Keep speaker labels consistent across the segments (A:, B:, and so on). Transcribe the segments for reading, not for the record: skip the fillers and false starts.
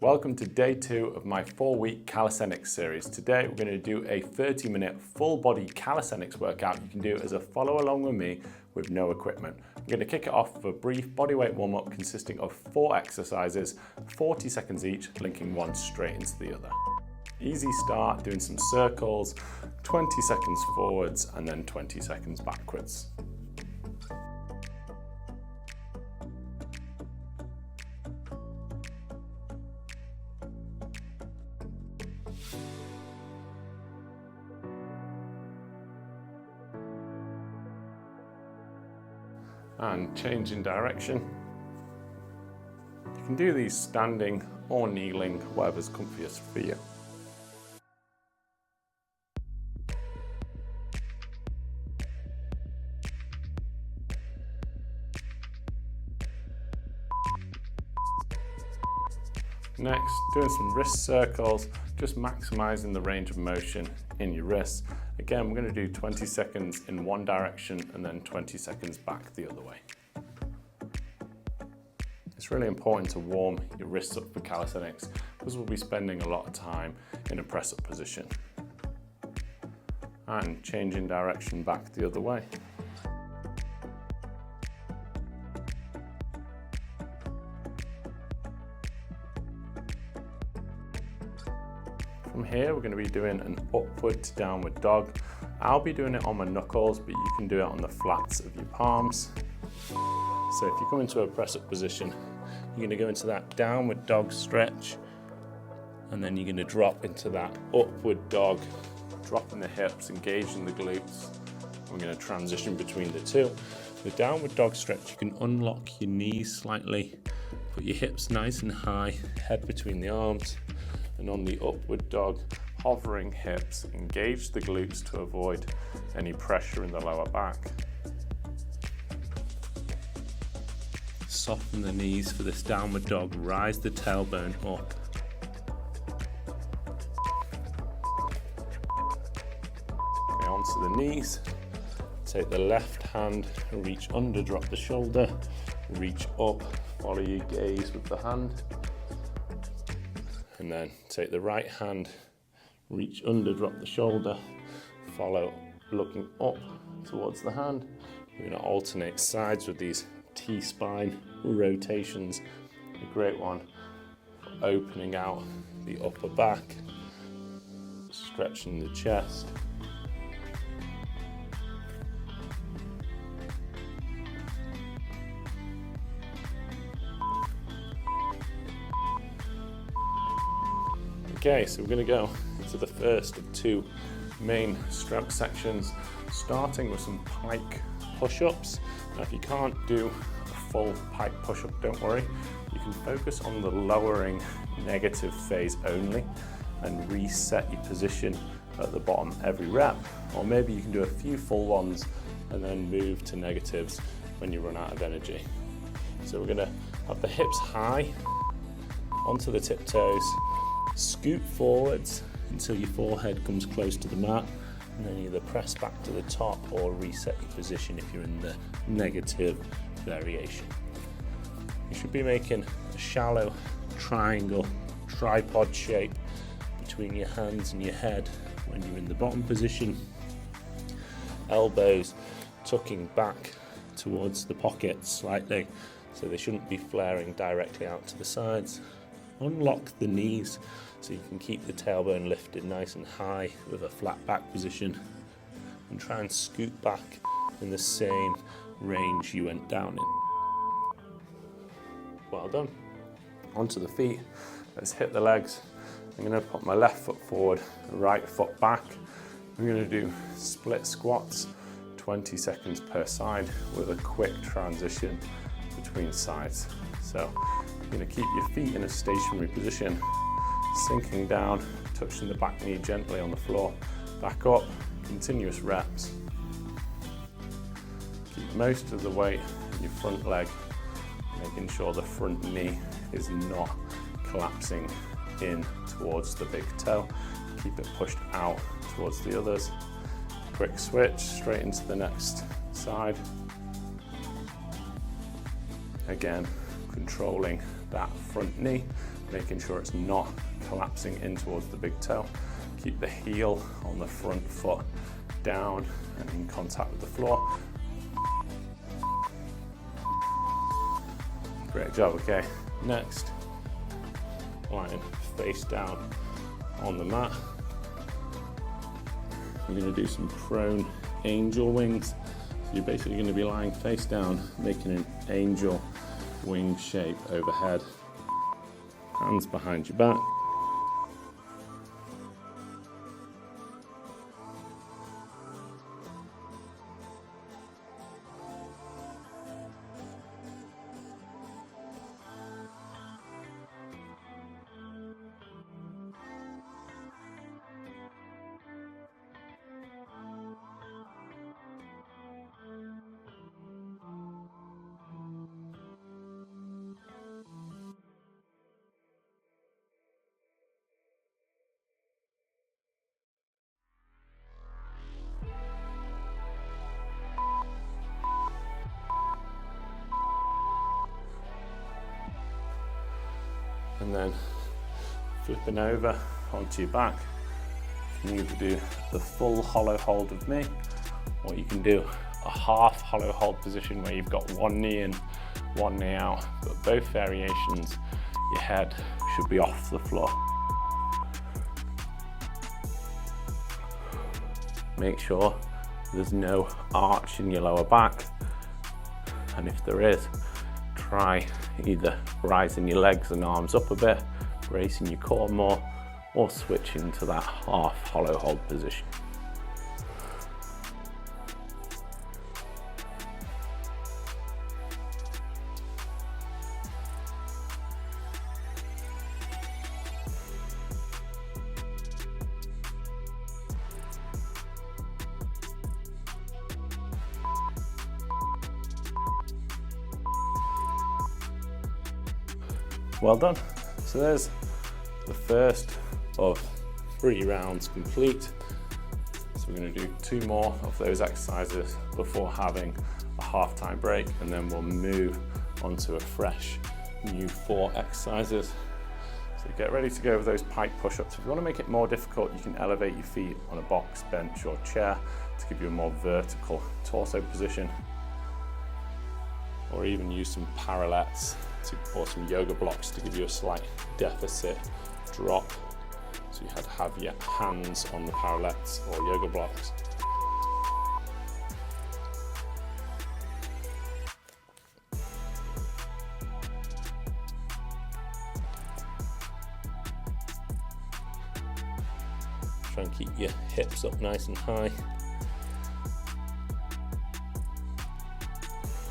A: Welcome to day 2 of my 4-week calisthenics series. Today we're going to do a 30-minute full body calisthenics workout you can do as a follow along with me with no equipment. I'm going to kick it off with a brief bodyweight warm-up consisting of 4 exercises, 40 seconds each, linking one straight into the other. Easy start, doing some circles, 20 seconds forwards and then 20 seconds backwards. And changing direction. You can do these standing or kneeling, whatever's comfiest for you. Next, doing some wrist circles, just maximizing the range of motion in your wrists. Again, we're going to do 20 seconds in one direction and then 20 seconds back the other way. It's really important to warm your wrists up for calisthenics because we'll be spending a lot of time in a press-up position. And changing direction back the other way. From here, we're going to be doing an upward to downward dog. I'll be doing it on my knuckles, but you can do it on the flats of your palms. So if you come into a press-up position, you're going to go into that downward dog stretch, and then you're going to drop into that upward dog, dropping the hips, engaging the glutes. We're going to transition between the two. The downward dog stretch, you can unlock your knees slightly, put your hips nice and high, head between the arms. And on the upward dog, hovering hips, engage the glutes to avoid any pressure in the lower back. Soften the knees for this downward dog, rise the tailbone up. Okay, onto the knees. Take the left hand, reach under, drop the shoulder, reach up, follow your gaze with the hand. And then take the right hand, reach under, drop the shoulder, follow looking up towards the hand. We're going to alternate sides with these T-spine rotations. A great one for opening out the upper back, stretching the chest. Okay, so we're going to go into the first of 2 main stroke sections, starting with some pike push-ups. Now if you can't do a full pike push-up, don't worry. You can focus on the lowering negative phase only and reset your position at the bottom every rep. Or maybe you can do a few full ones and then move to negatives when you run out of energy. So we're going to have the hips high, onto the tiptoes, scoot forwards until your forehead comes close to the mat, and then either press back to the top or reset your position if you're in the negative variation. You should be making a shallow triangle, tripod shape between your hands and your head when you're in the bottom position. Elbows tucking back towards the pockets slightly, so they shouldn't be flaring directly out to the sides. Unlock the knees so you can keep the tailbone lifted nice and high with a flat back position, and try and scoot back in the same range you went down in. Well done. Onto the feet. Let's hit the legs. I'm going to put my left foot forward, right foot back. I'm going to do split squats, 20 seconds per side with a quick transition between sides. So you're going to keep your feet in a stationary position, sinking down, touching the back knee gently on the floor, back up, continuous reps. Keep most of the weight in your front leg, making sure the front knee is not collapsing in towards the big toe. Keep it pushed out towards the others. Quick switch, straight into the next side. Again, controlling that front knee making sure it's not collapsing in towards the big toe. Keep the heel on the front foot down and in contact with the floor. Great job, okay. Next, lying face down on the mat. We're going to do some prone angel wings. So you're basically going to be lying face down, making an angel wing shape overhead. Hands behind your back. And then flipping over onto your back, you can either do the full hollow hold with me, or you can do a half hollow hold position where you've got one knee in, one knee out. But both variations, your head should be off the floor. Make sure there's no arch in your lower back, and if there is, try either rising your legs and arms up a bit, bracing your core more, or switching to that half hollow hold position. Well done. So there's the first of 3 rounds complete. So we're going to do 2 more of those exercises before having a half-time break, and then we'll move on to a fresh new 4 exercises. So get ready to go with those pike push-ups. If you want to make it more difficult, you can elevate your feet on a box, bench or chair to give you a more vertical torso position, or even use some parallettes or some yoga blocks to give you a slight deficit drop. So you had to have your hands on the parallettes or yoga blocks. Try and keep your hips up nice and high.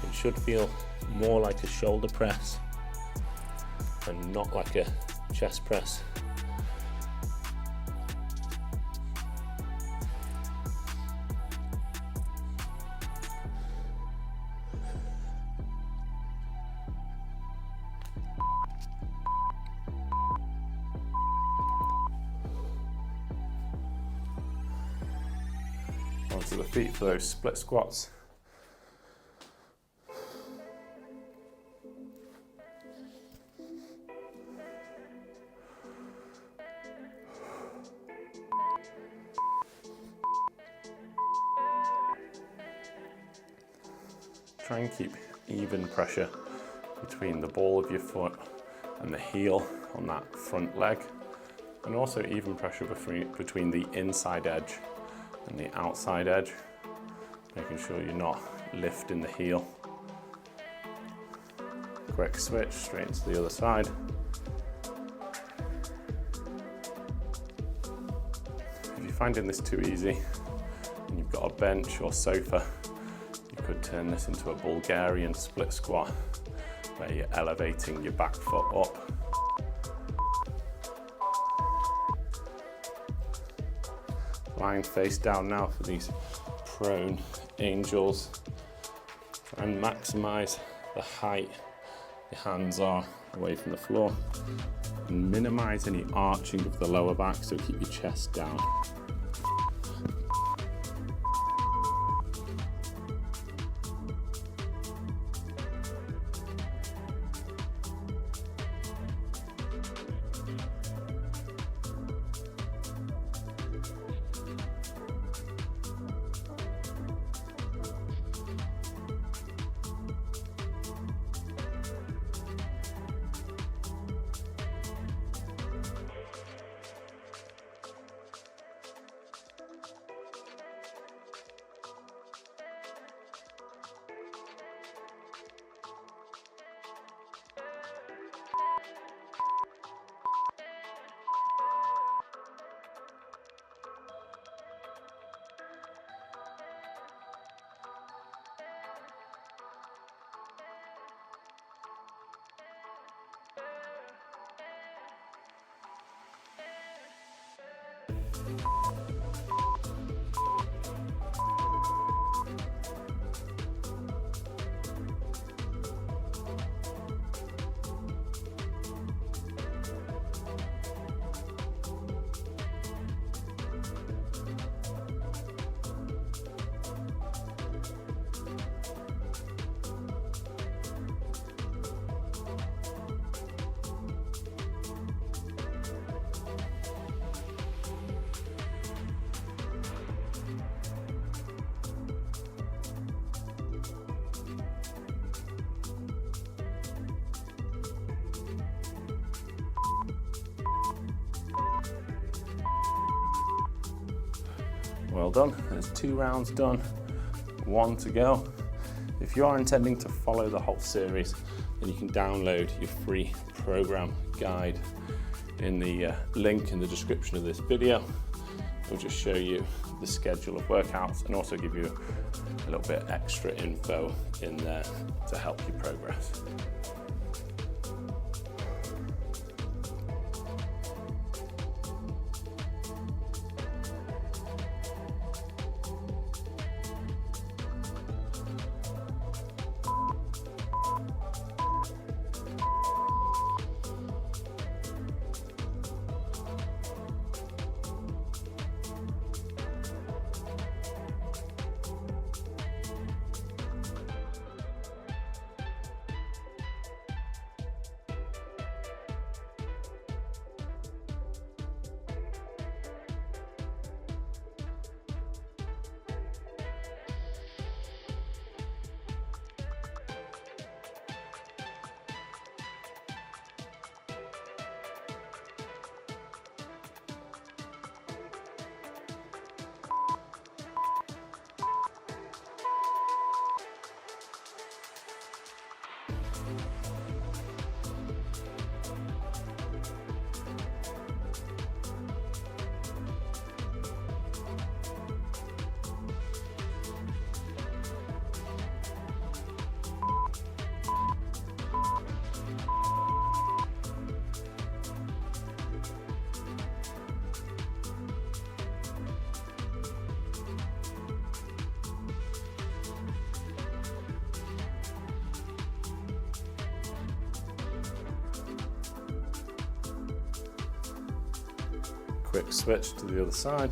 A: It should feel more like a shoulder press and not like a chest press. Onto the feet for those split squats. Try and keep even pressure between the ball of your foot and the heel on that front leg, and also even pressure between the inside edge and the outside edge, making sure you're not lifting the heel. Quick switch straight to the other side. If you're finding this too easy and you've got a bench or sofa, you could turn this into a Bulgarian split squat where you're elevating your back foot up. Lying face down now for these prone angels. Try and maximize the height your hands are away from the floor, and minimize any arching of the lower back, so keep your chest down. Well done. There's 2 rounds done, 1 to go. If you are intending to follow the whole series, then you can download your free program guide in the link in the description of this video. It'll just show you the schedule of workouts and also give you a little bit extra info in there to help you progress. Quick switch to the other side.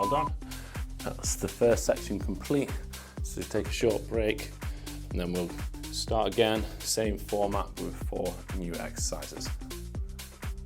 A: Well done. That's the first section complete. So take a short break and then we'll start again, same format with 4 new exercises.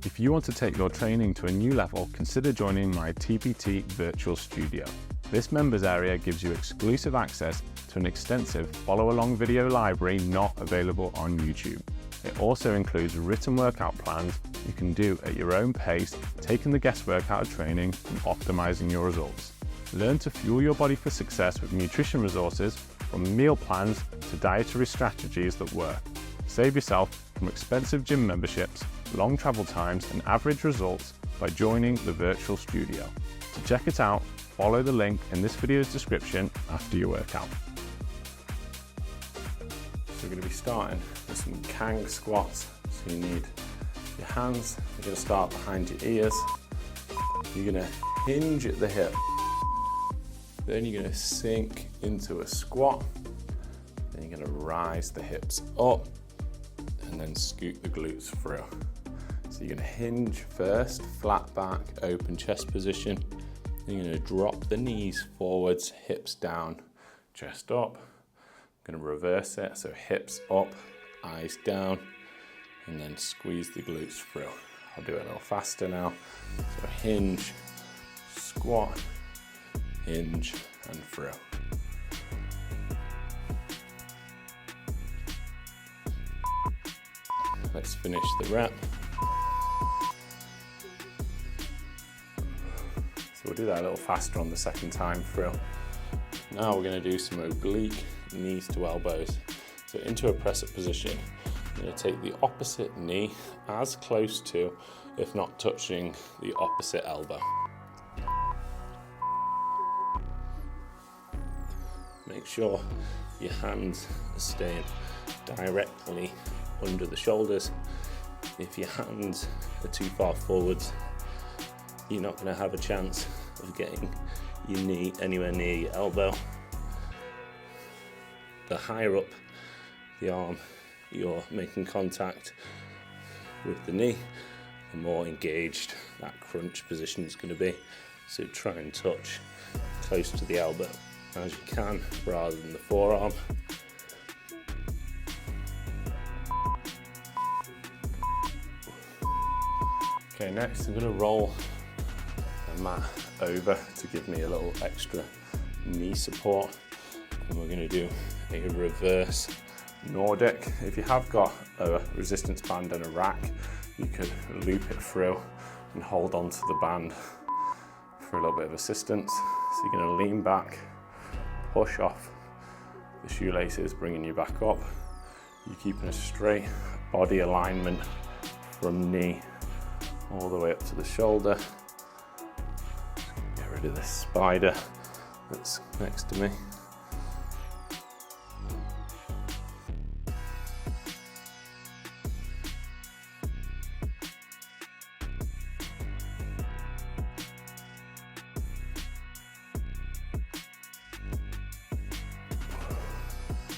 A: If you want to take your training to a new level, consider joining my TPT virtual studio. This members area gives you exclusive access to an extensive follow-along video library not available on YouTube. It also includes written workout plans you can do at your own pace, taking the guesswork out of training and optimizing your results. Learn to fuel your body for success with nutrition resources, from meal plans to dietary strategies that work. Save yourself from expensive gym memberships, long travel times and average results by joining the virtual studio. To check it out, follow the link in this video's description after your workout. So we're going to be starting with some Kang squats. So you need your hands, you're going to start behind your ears. You're going to hinge at the hip. Then you're going to sink into a squat. Then you're going to rise the hips up and then scoot the glutes through. So you're going to hinge first, flat back, open chest position. Then you're going to drop the knees forwards, hips down, chest up. I'm going to reverse it, so hips up, eyes down, and then squeeze the glutes through. I'll do it a little faster now. So hinge, squat, hinge, and through. Let's finish the rep. So we'll do that a little faster on the second time through. Now we're going to do some oblique knees to elbows. So into a press-up position, I'm going to take the opposite knee as close to, if not touching, the opposite elbow. Make sure your hands are staying directly under the shoulders. If your hands are too far forwards, you're not going to have a chance of getting your knee anywhere near your elbow. The higher up the arm you're making contact with the knee, the more engaged that crunch position is going to be. So try and touch close to the elbow as you can, rather than the forearm. Okay, next I'm going to roll the mat over to give me a little extra knee support, and we're going to do a reverse Nordic. If you have got a resistance band and a rack, you could loop it through and hold onto the band for a little bit of assistance. So you're going to lean back, push off the shoelaces, bringing you back up. You're keeping a straight body alignment from knee all the way up to the shoulder. Get rid of this spider that's next to me.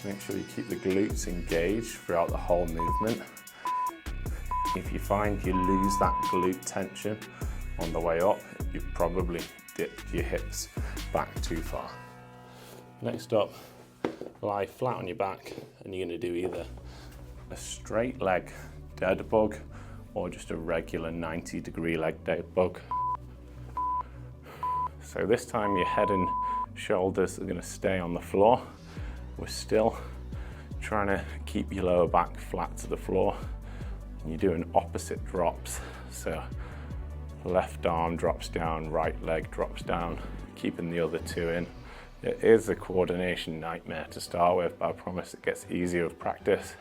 A: Make sure you keep the glutes engaged throughout the whole movement. If you find you lose that glute tension on the way up, you've probably dipped your hips back too far. Next up, lie flat on your back, and you're going to do either a straight leg dead bug or just a regular 90-degree leg dead bug. So this time your head and shoulders are going to stay on the floor. We're still trying to keep your lower back flat to the floor. And you're doing opposite drops. So left arm drops down, right leg drops down, keeping the other two in. It is a coordination nightmare to start with, but I promise it gets easier with practice.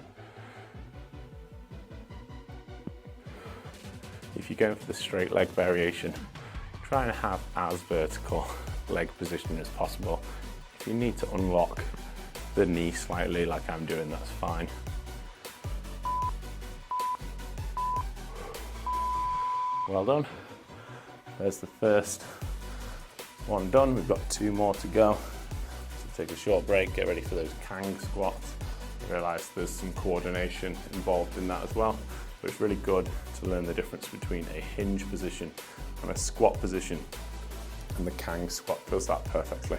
A: If you're going for the straight leg variation, try and have as vertical leg position as possible. If you need to unlock the knee slightly like I'm doing, that's fine. Well done. There's the first one done. We've got 2 more to go. So take a short break, get ready for those Kang squats. I realise there's some coordination involved in that as well, but it's really good to learn the difference between a hinge position and a squat position. And the Kang squat does that perfectly.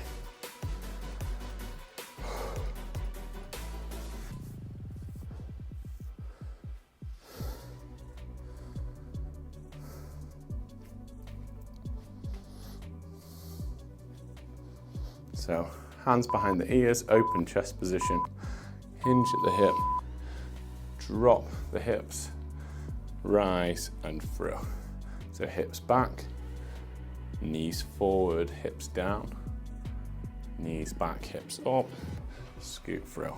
A: So hands behind the ears, open chest position, hinge at the hip, drop the hips, rise and through. So hips back, knees forward, hips down, knees back, hips up, scoot through.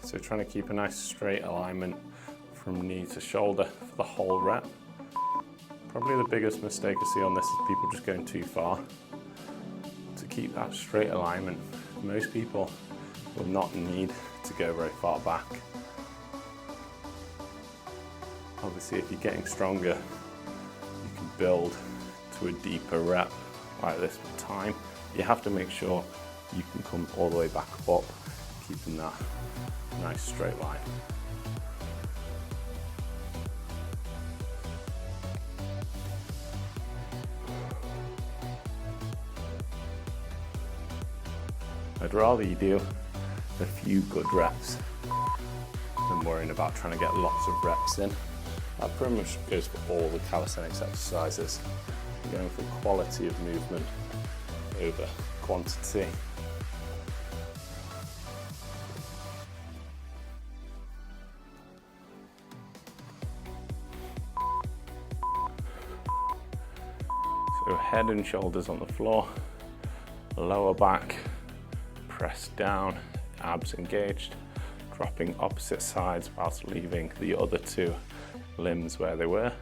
A: So trying to keep a nice straight alignment from knee to shoulder for the whole rep. Probably the biggest mistake I see on this is people just going too far. To keep that straight alignment, most people will not need to go very far back. Obviously, if you're getting stronger, you can build to a deeper rep like this with time. You have to make sure you can come all the way back up, keeping that nice straight line. I'd rather you do a few good reps than worrying about trying to get lots of reps in. That pretty much goes for all the calisthenics exercises. You're going for quality of movement over quantity. So head and shoulders on the floor, lower back pressed down, abs engaged, dropping opposite sides whilst leaving the other two limbs where they were.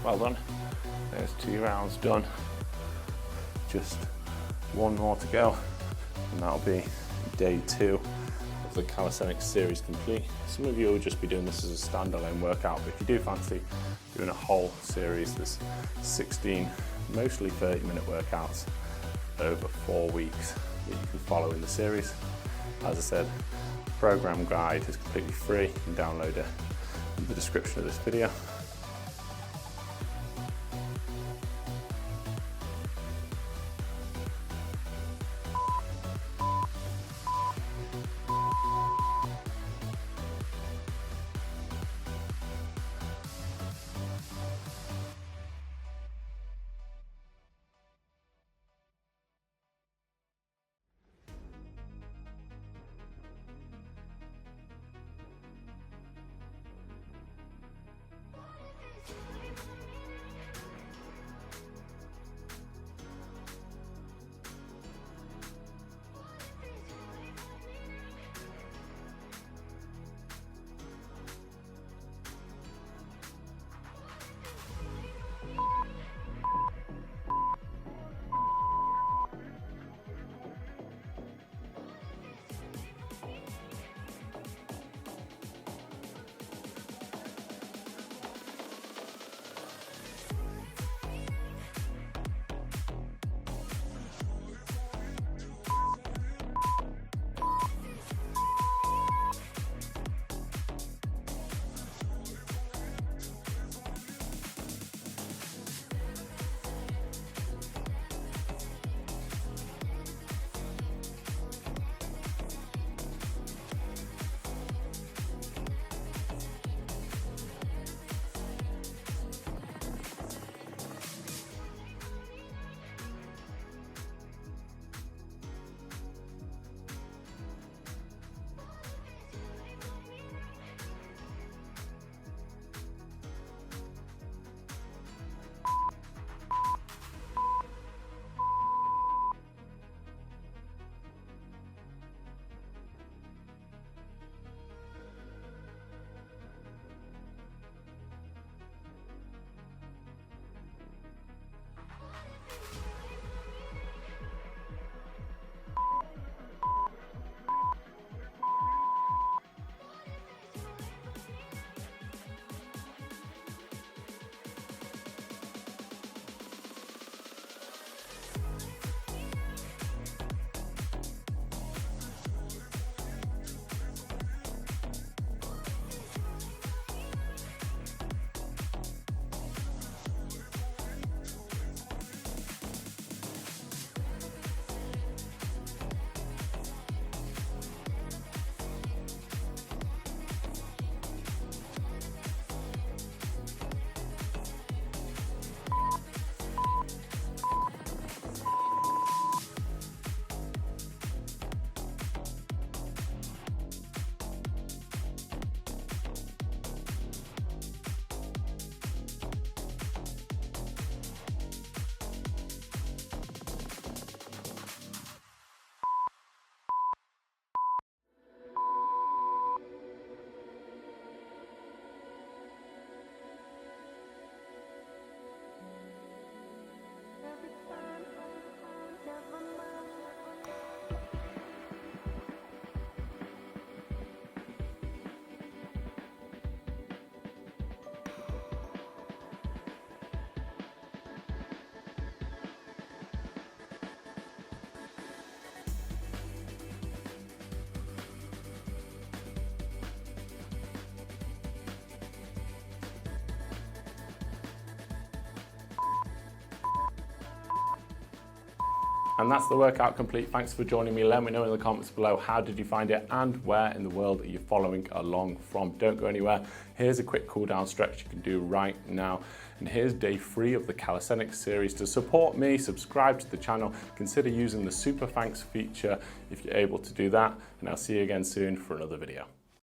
A: Well done. There's 2 rounds done. Just one more to go, and that'll be day 2 of the calisthenics series complete. Some of you will just be doing this as a standalone workout, but if you do fancy doing a whole series, there's 16, mostly 30-minute workouts over 4 weeks that you can follow in the series. As I said, the program guide is completely free. You can download it in the description of this video. And that's the workout complete. Thanks for joining me. Let me know in the comments below, how did you find it and where in the world are you following along from? Don't go anywhere. Here's a quick cool down stretch you can do right now. And here's day 3 of the Calisthenics series. To support me, subscribe to the channel, consider using the super thanks feature if you're able to do that. And I'll see you again soon for another video.